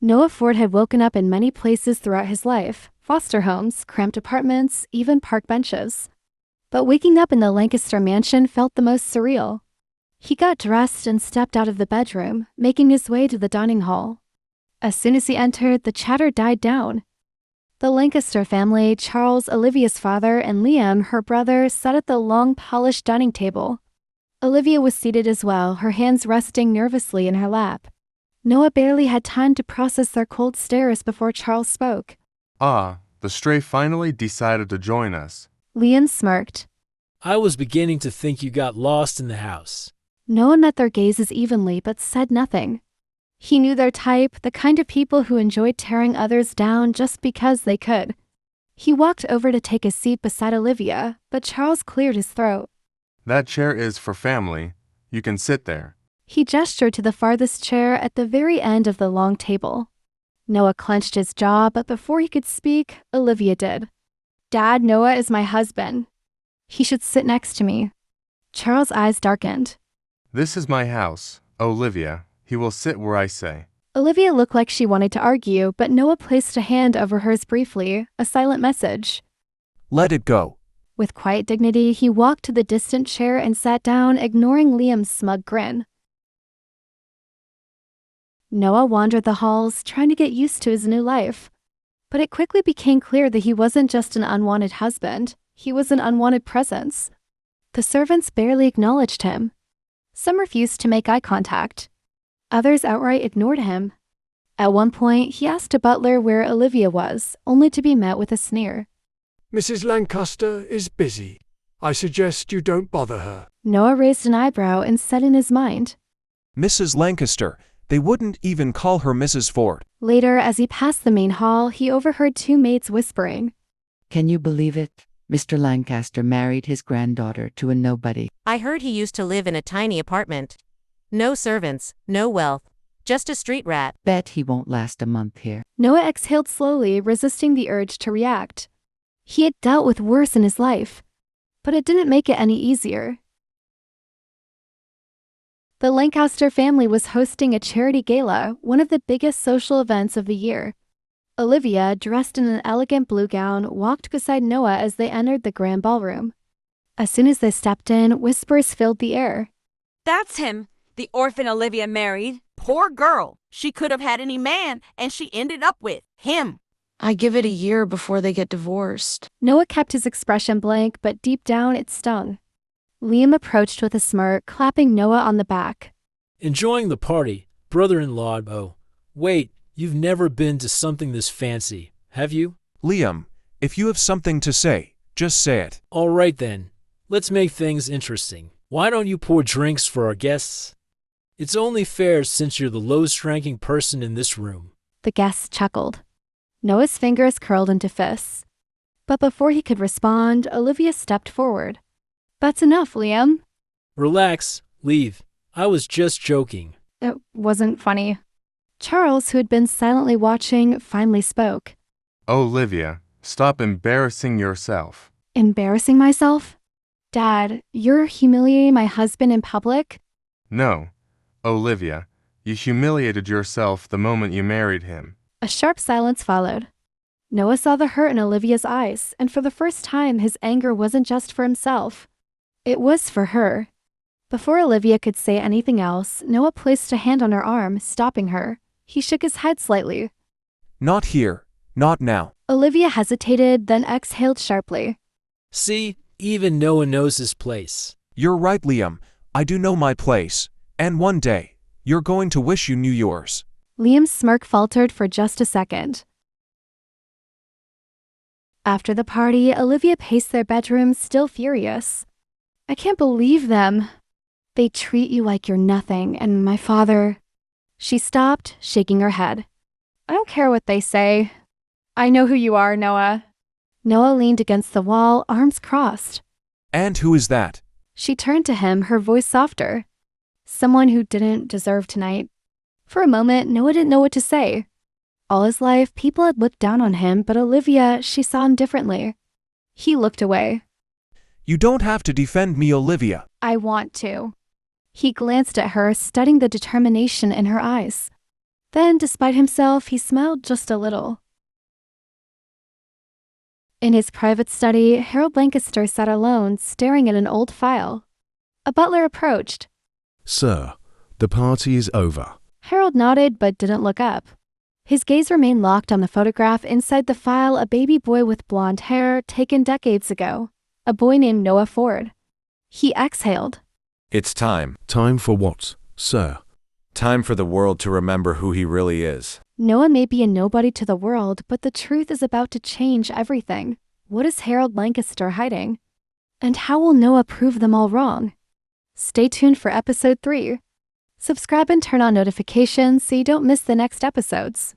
Noah Ford had woken up in many places throughout his life: foster homes, cramped apartments, even park benches. But waking up in the Lancaster mansion felt the most surreal. He got dressed and stepped out of the bedroom, making his way to the dining hall. As soon as he entered, the chatter died down. The Lancaster family, Charles, Olivia's father, and Liam, her brother, sat at the long, polished dining table. Olivia was seated as well, her hands resting nervously in her lap. Noah barely had time to process their cold stares before Charles spoke. "Ah, the stray finally decided to join us." Liam smirked. "I was beginning to think you got lost in the house." Noah met their gazes evenly but said nothing. He knew their type, the kind of people who enjoyed tearing others down just because they could. He walked over to take a seat beside Olivia, but Charles cleared his throat. "That chair is for family. You can sit there." He gestured to the farthest chair at the very end of the long table. Noah clenched his jaw, but before he could speak, Olivia did. "Dad, Noah is my husband. He should sit next to me." Charles' eyes darkened. "This is my house, Olivia. He will sit where I say." Olivia looked like she wanted to argue, but Noah placed a hand over hers briefly, a silent message. "Let it go." With quiet dignity, he walked to the distant chair and sat down, ignoring Liam's smug grin. Noah wandered the halls, trying to get used to his new life. But it quickly became clear that he wasn't just an unwanted husband, he was an unwanted presence. The servants barely acknowledged him. Some refused to make eye contact. Others outright ignored him. At one point, he asked a butler where Olivia was, only to be met with a sneer. "Mrs. Lancaster is busy. I suggest you don't bother her." Noah raised an eyebrow and said in his mind. "Mrs. Lancaster, they wouldn't even call her Mrs. Ford." Later, as he passed the main hall, he overheard two maids whispering. "Can you believe it? Mr. Lancaster married his granddaughter to a nobody." I heard he used to live in a tiny apartment. No servants, no wealth, just a street rat. "Bet he won't last a month here." Noah exhaled slowly, resisting the urge to react. He had dealt with worse in his life, but it didn't make it any easier. The Lancaster family was hosting a charity gala, one of the biggest social events of the year. Olivia, dressed in an elegant blue gown, walked beside Noah as they entered the grand ballroom. As soon as they stepped in, whispers filled the air. "That's him, the orphan Olivia married. Poor girl. She could have had any man, and she ended up with him." "I give it a year before they get divorced." Noah kept his expression blank, but deep down it stung. Liam approached with a smirk, clapping Noah on the back. "Enjoying the party, brother-in-law. Oh, wait, you've never been to something this fancy, have you?" "Liam, if you have something to say, just say it." "All right then, let's make things interesting. Why don't you pour drinks for our guests? It's only fair since you're the lowest-ranking person in this room." The guests chuckled. Noah's fingers curled into fists. But before he could respond, Olivia stepped forward. "That's enough, Liam." "Relax, leave. I was just joking." It wasn't funny. Charles, who had been silently watching, finally spoke. "Olivia, stop embarrassing yourself." "Embarrassing myself? Dad, you're humiliating my husband in public?" "No, Olivia, you humiliated yourself the moment you married him." A sharp silence followed. Noah saw the hurt in Olivia's eyes, and for the first time, his anger wasn't just for himself. It was for her. Before Olivia could say anything else, Noah placed a hand on her arm, stopping her. He shook his head slightly. "Not here. Not now." Olivia hesitated, then exhaled sharply. "See, even Noah knows his place." "You're right, Liam. I do know my place. And one day, you're going to wish you knew yours." Liam's smirk faltered for just a second. After the party, Olivia paced their bedroom, still furious. "I can't believe them. They treat you like you're nothing, and my father..." She stopped, shaking her head. "I don't care what they say. I know who you are, Noah." Noah leaned against the wall, arms crossed. "And who is that?" She turned to him, her voice softer. "Someone who didn't deserve tonight." For a moment, Noah didn't know what to say. All his life, people had looked down on him, but Olivia, she saw him differently. He looked away. "You don't have to defend me, Olivia." "I want to." He glanced at her, studying the determination in her eyes. Then, despite himself, he smiled just a little. In his private study, Harold Lancaster sat alone, staring at an old file. A butler approached. Sir, the party is over. Harold nodded but didn't look up. His gaze remained locked on the photograph inside the file, a baby boy with blonde hair taken decades ago. A boy named Noah Ford. He exhaled. It's time. Time for what, sir? Time for the world to remember who he really is. Noah may be a nobody to the world, but the truth is about to change everything. What is Harold Lancaster hiding? And how will Noah prove them all wrong? Stay tuned for episode 3. Subscribe and turn on notifications so you don't miss the next episodes.